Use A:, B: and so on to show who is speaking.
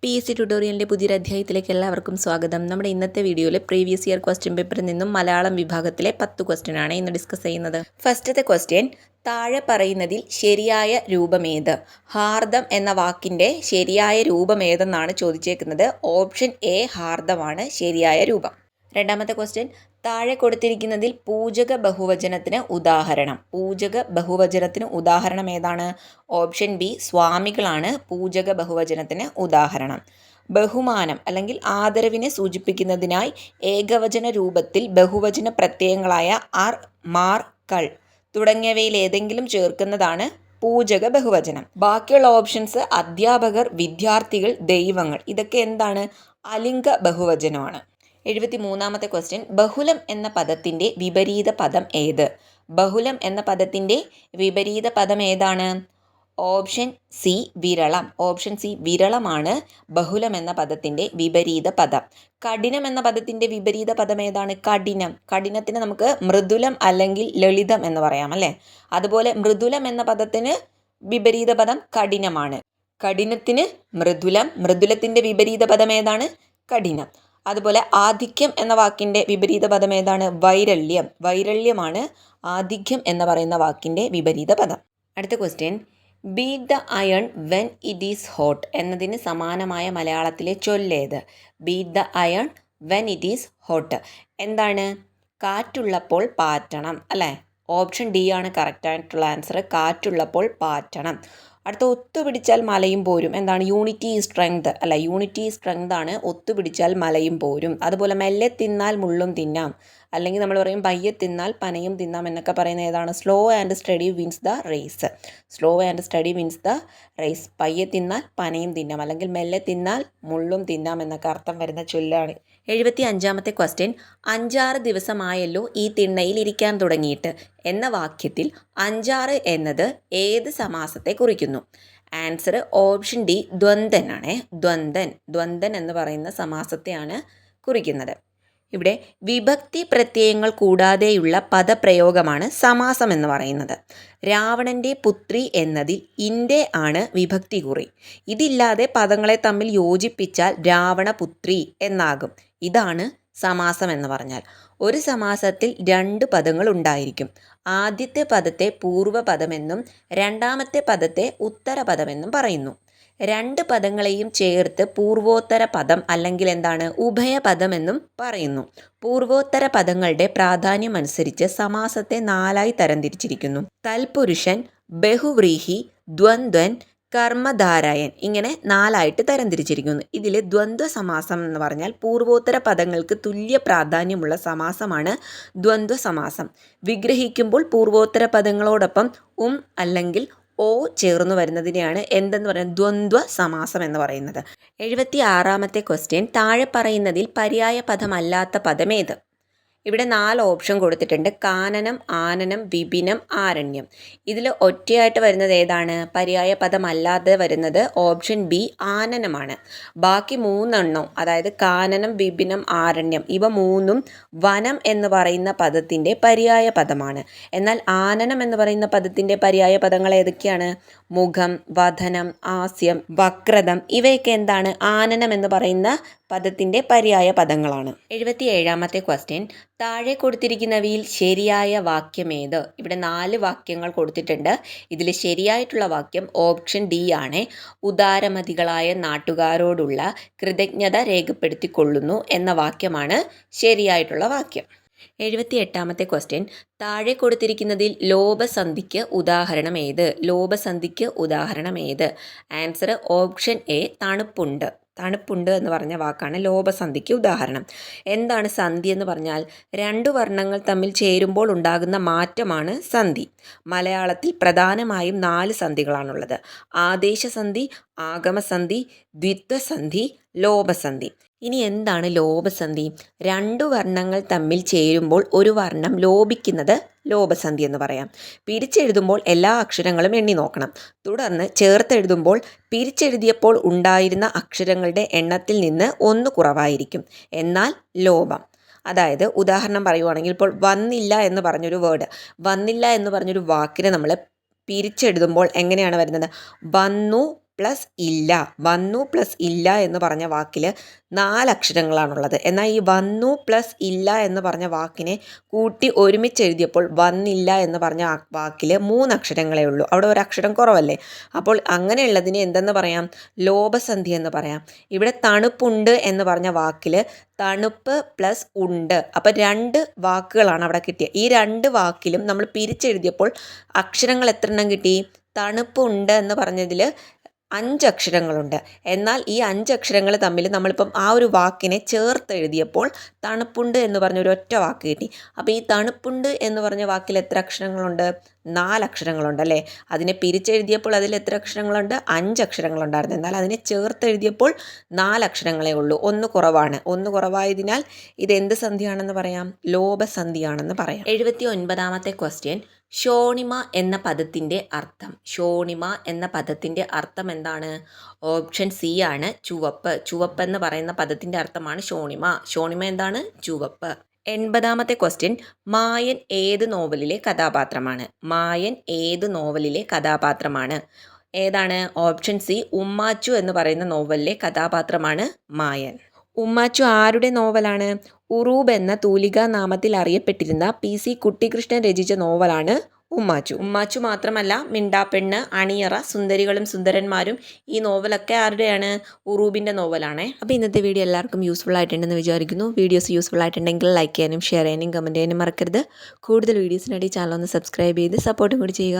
A: PSC ട്യൂട്ടോറിയലിൻ്റെ പുതിയൊരു അധ്യായത്തിലേക്ക് എല്ലാവർക്കും സ്വാഗതം. നമ്മുടെ ഇന്നത്തെ വീഡിയോയിൽ പ്രീവിയസ് ഇയർ ക്വസ്റ്റ്യൻ പേപ്പറിൽ നിന്നും മലയാളം വിഭാഗത്തിലെ 10 ക്വസ്റ്റ്യനാണ് ഇന്ന് ഡിസ്കസ് ചെയ്യുന്നത്. ഫസ്റ്റത്തെ ക്വസ്റ്റ്യൻ, താഴെ പറയുന്നതിൽ ശരിയായ രൂപമേത്? ഹാർദം എന്ന വാക്കിൻ്റെ ശരിയായ രൂപമേതെന്നാണ് ചോദിച്ചേക്കുന്നത്. ഓപ്ഷൻ എ ഹാർദമാണ് ശരിയായ രൂപം. രണ്ടാമത്തെ ക്വസ്റ്റ്യൻ, താഴെ കൊടുത്തിരിക്കുന്നതിൽ പൂജക ബഹുവചനത്തിന് ഉദാഹരണം. പൂജക ബഹുവചനത്തിന് ഉദാഹരണം ഏതാണ്? ഓപ്ഷൻ ബി സ്വാമികളാണ് പൂജക ബഹുവചനത്തിന് ഉദാഹരണം. ബഹുമാനം അല്ലെങ്കിൽ ആദരവിനെ സൂചിപ്പിക്കുന്നതിനായി ഏകവചന രൂപത്തിൽ ബഹുവചന പ്രത്യയങ്ങളായ അർ, മാർ, കൾ തുടങ്ങിയവയിൽ ഏതെങ്കിലും ചേർക്കുന്നതാണ് പൂജക ബഹുവചനം. ബാക്കിയുള്ള ഓപ്ഷൻസ് അധ്യാപകർ, വിദ്യാർത്ഥികൾ, ദൈവങ്ങൾ, ഇതൊക്കെ എന്താണ്? അലിംഗ ബഹുവചനമാണ്. 73ാമത്തെ ക്വസ്റ്റ്യൻ, ബഹുലം എന്ന പദത്തിൻ്റെ വിപരീത പദം ഏത്? ബഹുലം എന്ന പദത്തിൻ്റെ വിപരീത പദം ഏതാണ്? ഓപ്ഷൻ സി വിരളം. ഓപ്ഷൻ സി വിരളമാണ് ബഹുലം എന്ന പദത്തിൻ്റെ വിപരീത പദം. കഠിനം എന്ന പദത്തിൻ്റെ വിപരീത പദം ഏതാണ്? കഠിനം. കഠിനത്തിന് നമുക്ക് മൃദുലം അല്ലെങ്കിൽ ലളിതം എന്ന് പറയാം അല്ലേ? അതുപോലെ മൃദുലം എന്ന പദത്തിന് വിപരീത പദം കഠിനമാണ്. കഠിനത്തിന് മൃദുലം, മൃദുലത്തിൻ്റെ വിപരീത പദം ഏതാണ്? കഠിനം. അതുപോലെ ആധിക്യം എന്ന വാക്കിൻ്റെ വിപരീത പദം ഏതാണ്? വൈരല്യം. വൈരല്യമാണ് ആധിക്യം എന്ന് പറയുന്ന വാക്കിൻ്റെ വിപരീത പദം. അടുത്ത question, beat the iron when it is hot എന്നതിന് സമാനമായ മലയാളത്തിലെ ചൊല്ലേത്? Beat the iron when it is hot എന്താണ്? കാറ്റുള്ളപ്പോൾ പാറ്റണം അല്ലേ? ഓപ്ഷൻ ഡി ആണ് കറക്റ്റായിട്ടുള്ള ആൻസർ. കാറ്റുള്ളപ്പോൾ പാറ്റണം. അടുത്ത, ഒത്തുപിടിച്ചാൽ മലയും പോരും എന്താണ്? യൂണിറ്റി സ്ട്രെങ്ത് അല്ല, യൂണിറ്റി സ്ട്രെങ്ത് ആണ് ഒത്തുപിടിച്ചാൽ മലയും പോരും. അതുപോലെ മെല്ലെ തിന്നാൽ മുള്ളും തിന്നാം, അല്ലെങ്കിൽ നമ്മൾ പറയും പയ്യെ തിന്നാൽ പനയും തിന്നാം എന്നൊക്കെ പറയുന്നത് ഏതാണ്? Slow and steady wins the race. Slow and steady wins the race. പയ്യെ തിന്നാൽ പനയും തിന്നാം, അല്ലെങ്കിൽ മെല്ലെ തിന്നാൽ മുള്ളും തിന്നാം എന്നൊക്കെ അർത്ഥം വരുന്ന ചൊല്ലാണ്. 75ാമത്തെ ക്വസ്റ്റ്യൻ, 5-6 ദിവസമായല്ലോ ഈ തിണ്ണയിൽ ഇരിക്കാൻ തുടങ്ങിയിട്ട് എന്ന വാക്യത്തിൽ 5-6 എന്നത് ഏത് സമാസത്തെ കുറിക്കുന്നു? ആൻസർ ഓപ്ഷൻ ഡി ദ്വന്ദ്വൻ ആണ്. ദ്വന്ദ്വൻ എന്ന് പറയുന്ന സമാസത്തെയാണ് കുറിക്കുന്നത്. ഇവിടെ വിഭക്തി പ്രത്യയങ്ങൾ കൂടാതെയുള്ള പദപ്രയോഗമാണ് സമാസം എന്ന് പറയുന്നത്. രാവണൻ്റെ പുത്രി എന്നതിൽ ഇൻ്റെ ആണ് വിഭക്തി കുറി. ഇതില്ലാതെ പദങ്ങളെ തമ്മിൽ യോജിപ്പിച്ചാൽ രാവണപുത്രി എന്നാകും. ഇതാണ് സമാസം എന്ന് പറഞ്ഞാൽ. ഒരു സമാസത്തിൽ 2 പദങ്ങൾ ഉണ്ടായിരിക്കും. ആദ്യത്തെ പദത്തെ പൂർവ്വപദമെന്നും രണ്ടാമത്തെ പദത്തെ ഉത്തരപദമെന്നും പറയുന്നു. 2 പദങ്ങളെയും ചേർത്ത് പൂർവോത്തര പദം അല്ലെങ്കിൽ എന്താണ്? ഉഭയപദമെന്നും പറയുന്നു. പൂർവോത്തര പദങ്ങളുടെ പ്രാധാന്യം അനുസരിച്ച് സമാസത്തെ 4ആയി തരംതിരിച്ചിരിക്കുന്നു. തൽപുരുഷൻ, ബഹുവ്രീഹി, ദ്വന്ദ്വൻ, കർമ്മധാരായൻ ഇങ്ങനെ 4ആയിട്ട് തരംതിരിച്ചിരിക്കുന്നു. ഇതിൽ ദ്വന്ദ്വ സമാസം എന്ന് പറഞ്ഞാൽ പൂർവോത്തര പദങ്ങൾക്ക് തുല്യ പ്രാധാന്യമുള്ള സമാസമാണ് ദ്വന്ദ്വ സമാസം. വിഗ്രഹിക്കുമ്പോൾ പൂർവോത്തര പദങ്ങളോടൊപ്പം അല്ലെങ്കിൽ ഓ ചേർന്ന് വരുന്നതിനെയാണ് എന്തെന്ന് പറയുന്നത്? ദ്വന്ദ്വ സമാസം എന്ന് പറയുന്നത്. 76ാമത്തെ ക്വസ്റ്റ്യൻ, താഴെ പറയുന്നതിൽ പര്യായ പദമല്ലാത്ത പദമേത്? ഇവിടെ 4 ഓപ്ഷൻ കൊടുത്തിട്ടുണ്ട്. കാനനം, ആനനം, വിപിനം, ആരണ്യം. ഇതിൽ ഒറ്റയായിട്ട് വരുന്നത് ഏതാണ്? പര്യായ പദമല്ലാതെ വരുന്നത് ഓപ്ഷൻ ബി ആനനമാണ്. ബാക്കി 3 അതായത് കാനനം, വിപിനം, ആരണ്യം ഇവ 3ഉം വനം എന്ന് പറയുന്ന പദത്തിൻ്റെ പര്യായ പദമാണ്. എന്നാൽ ആനനം എന്ന് പറയുന്ന പദത്തിൻ്റെ പര്യായ പദങ്ങൾ ഏതൊക്കെയാണ്? മുഖം, വദനം, ആസ്യം, വക്രതം ഇവയൊക്കെ എന്താണ്? ആനനം എന്ന് പറയുന്ന പദത്തിൻ്റെ പര്യായ പദങ്ങളാണ്. 77ാമത്തെ ക്വസ്റ്റ്യൻ, താഴെ കൊടുത്തിരിക്കുന്നവയിൽ ശരിയായ വാക്യമേത്? ഇവിടെ 4 വാക്യങ്ങൾ കൊടുത്തിട്ടുണ്ട്. ഇതിൽ ശരിയായിട്ടുള്ള വാക്യം ഓപ്ഷൻ ഡി ആണ്. ഉദാരമതികളായ നാട്ടുകാരോടുള്ള കൃതജ്ഞത രേഖപ്പെടുത്തിക്കൊള്ളുന്നു എന്ന വാക്യമാണ് ശരിയായിട്ടുള്ള വാക്യം. 78ാമത്തെ ക്വസ്റ്റ്യൻ, താഴെ കൊടുത്തിരിക്കുന്നതിൽ ലോഭസന്ധിക്ക് ഉദാഹരണം ഏത്? ലോഭസന്ധിക്ക് ഉദാഹരണം ഏത്? ആൻസർ ഓപ്ഷൻ എ തണുപ്പുണ്ട്. തണുപ്പുണ്ട് എന്ന് പറഞ്ഞ വാക്കാണ് ലോഭസന്ധിക്ക് ഉദാഹരണം. എന്താണ് സന്ധി എന്ന് പറഞ്ഞാൽ? 2 വർണ്ണങ്ങൾ തമ്മിൽ ചേരുമ്പോൾ ഉണ്ടാകുന്ന മാറ്റമാണ് സന്ധി. മലയാളത്തിൽ പ്രധാനമായും 4 സന്ധികളാണുള്ളത്. ആദേശസന്ധി, ആഗമസന്ധി, ദ്വിത്വസന്ധി, ലോഭസന്ധി. ഇനി എന്താണ് ലോഭസന്ധി? 2 വർണ്ണങ്ങൾ തമ്മിൽ ചേരുമ്പോൾ ഒരു വർണ്ണം ലോപിക്കുന്നത് ലോഭസന്ധി എന്ന് പറയാം. പിരിച്ചെഴുതുമ്പോൾ എല്ലാ അക്ഷരങ്ങളും എണ്ണി നോക്കണം. തുടർന്ന് ചേർത്തെഴുതുമ്പോൾ പിരിച്ചെഴുതിയപ്പോൾ ഉണ്ടായിരുന്ന അക്ഷരങ്ങളുടെ എണ്ണത്തിൽ നിന്ന് 1 കുറവായിരിക്കും. എന്നാൽ ലോഭം. അതായത് ഉദാഹരണം പറയുവാണെങ്കിൽ ഇപ്പോൾ വന്നില്ല എന്ന് പറഞ്ഞൊരു വേർഡ്, വന്നില്ല എന്ന് പറഞ്ഞൊരു വാക്കിനെ നമ്മൾ പിരിച്ചെഴുതുമ്പോൾ എങ്ങനെയാണ് വരുന്നത്? വന്നു പ്ലസ് ഇല്ല, വന്നു പ്ലസ് ഇല്ല എന്ന് പറഞ്ഞ വാക്കിൽ 4 അക്ഷരങ്ങളാണുള്ളത്. എന്നാൽ ഈ വന്നു പ്ലസ് ഇല്ല എന്ന് പറഞ്ഞ വാക്കിനെ കൂട്ടി ഒരുമിച്ച് എഴുതിയപ്പോൾ വന്നില്ല എന്ന് പറഞ്ഞ വാക്കിൽ 3 അക്ഷരങ്ങളേ ഉള്ളൂ. അവിടെ ഒരു അക്ഷരം കുറവല്ലേ? അപ്പോൾ അങ്ങനെയുള്ളതിനെ എന്തെന്ന് പറയാം? ലോപസന്ധി എന്ന് പറയാം. ഇവിടെ തണുപ്പുണ്ട് എന്ന് പറഞ്ഞ വാക്കിൽ തണുപ്പ് പ്ലസ് ഉണ്ട്. അപ്പം 2 വാക്കുകളാണ് അവിടെ കിട്ടിയത്. ഈ 2 വാക്കിലും നമ്മൾ പിരിച്ചെഴുതിയപ്പോൾ അക്ഷരങ്ങൾ എത്ര എണ്ണം കിട്ടി? തണുപ്പുണ്ട് എന്ന് പറഞ്ഞതിൽ 5 അക്ഷരങ്ങളുണ്ട്. എന്നാൽ ഈ 5 അക്ഷരങ്ങൾ തമ്മിൽ നമ്മളിപ്പം ആ ഒരു വാക്കിനെ ചേർത്ത് എഴുതിയപ്പോൾ തണുപ്പുണ്ട് എന്ന് പറഞ്ഞ ഒരു ഒറ്റ വാക്ക് കിട്ടി. അപ്പോൾ ഈ തണുപ്പുണ്ട് എന്ന് പറഞ്ഞ വാക്കിൽ എത്ര അക്ഷരങ്ങളുണ്ട്? 4 അക്ഷരങ്ങളുണ്ട് അല്ലേ? അതിനെ പിരിച്ചെഴുതിയപ്പോൾ അതിൽ എത്ര അക്ഷരങ്ങളുണ്ട്? 5 അക്ഷരങ്ങളുണ്ടായിരുന്നു. എന്നാൽ അതിനെ ചേർത്ത് എഴുതിയപ്പോൾ 4 അക്ഷരങ്ങളേ ഉള്ളൂ. ഒന്ന് കുറവാണ്. ഒന്ന് കുറവായതിനാൽ ഇത് എന്ത് സന്ധിയാണെന്ന് പറയാം? ലോപസന്ധിയാണെന്ന് പറയാം. 79ാമത്തെ ക്വസ്റ്റ്യൻ, ശോണിമ എന്ന പദത്തിൻ്റെ അർത്ഥം. ശോണിമ എന്ന പദത്തിൻ്റെ അർത്ഥം എന്താണ്? ഓപ്ഷൻ സി ആണ് ചുവപ്പ്. ചുവപ്പ് എന്ന് പറയുന്ന പദത്തിൻ്റെ അർത്ഥമാണ് ശോണിമ. ശോണിമ എന്താണ്? ചുവപ്പ്. 80ാമത്തെ ക്വസ്റ്റ്യൻ, മായൻ ഏത് നോവലിലെ കഥാപാത്രമാണ്? മായൻ ഏത് നോവലിലെ കഥാപാത്രമാണ്? ഏതാണ്? ഓപ്ഷൻ സി ഉമ്മാച്ചു എന്ന് പറയുന്ന നോവലിലെ കഥാപാത്രമാണ് മായൻ. ഉമ്മാച്ചു ആരുടെ നോവലാണ്? ഉറൂബ് എന്ന തൂലികാ നാമത്തിൽ അറിയപ്പെട്ടിരുന്ന PC കുട്ടിക്കൃഷ്ണൻ രചിച്ച നോവലാണ് ഉമ്മാച്ചു. ഉമ്മാച്ചു മാത്രമല്ല, മിണ്ടാപ്പെണ്ണ്, അണിയറ, സുന്ദരികളും സുന്ദരന്മാരും, ഈ നോവലൊക്കെ ആരുടെയാണ്? ഉറൂബിൻ്റെ നോവലാണേ. അപ്പോൾ ഇന്നത്തെ വീഡിയോ എല്ലാവർക്കും യൂസ്ഫുൾ ആയിട്ടുണ്ടെന്ന് വിചാരിക്കുന്നു. വീഡിയോസ് യൂസ്ഫുൾ ആയിട്ടുണ്ടെങ്കിൽ ലൈക്ക് ചെയ്യാനും ഷെയർ ചെയ്യാനും കമൻറ്റ് ചെയ്യാനും മറക്കരുത്. കൂടുതൽ വീഡിയോസിനായി ചാനൽ ഒന്ന് സബ്സ്ക്രൈബ് ചെയ്ത് സപ്പോർട്ടും കൂടി ചെയ്യുക.